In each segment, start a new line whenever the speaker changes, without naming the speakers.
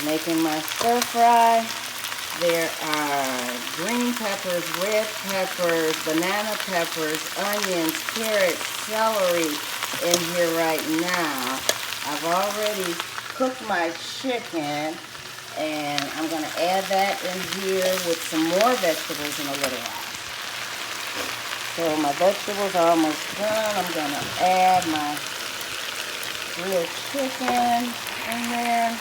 Making my stir fry. There are green peppers, red peppers, banana peppers, onions, carrots, celery in here right now. I've already cooked my chicken, and I'm going to add that in here with some more vegetables in a little while. So my vegetables are almost done. I'm going to add my grilled chicken in there.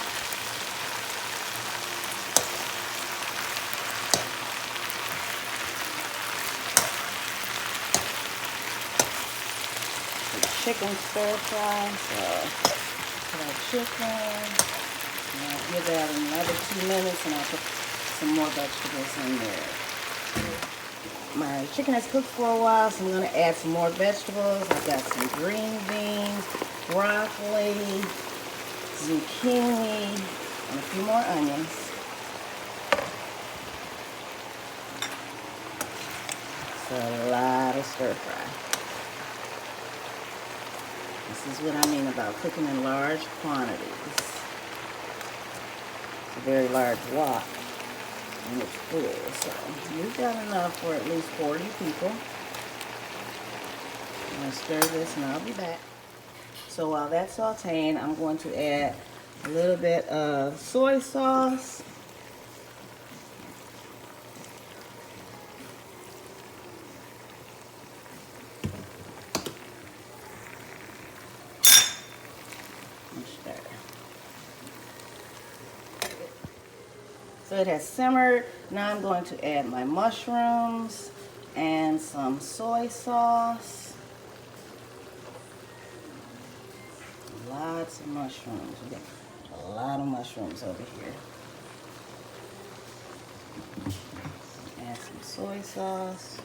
Chicken stir fry, so put our chicken, and I'll give that another 2 minutes, and I'll put some more vegetables in there. My chicken has cooked for a while, so I'm going to add some more vegetables. I've got some green beans, broccoli, zucchini, and a few more onions. It's a lot of stir fry. This is what I mean about cooking in large quantities. It's a very large wok, and it's full, so we've got enough for at least 40 people. I'm going to stir this, and I'll be back. So while that's sauteing, I'm going to add a little bit of soy sauce. So it has simmered. Now I'm going to add my mushrooms and some soy sauce. Lots of mushrooms. We got a lot of mushrooms over here. Add some soy sauce.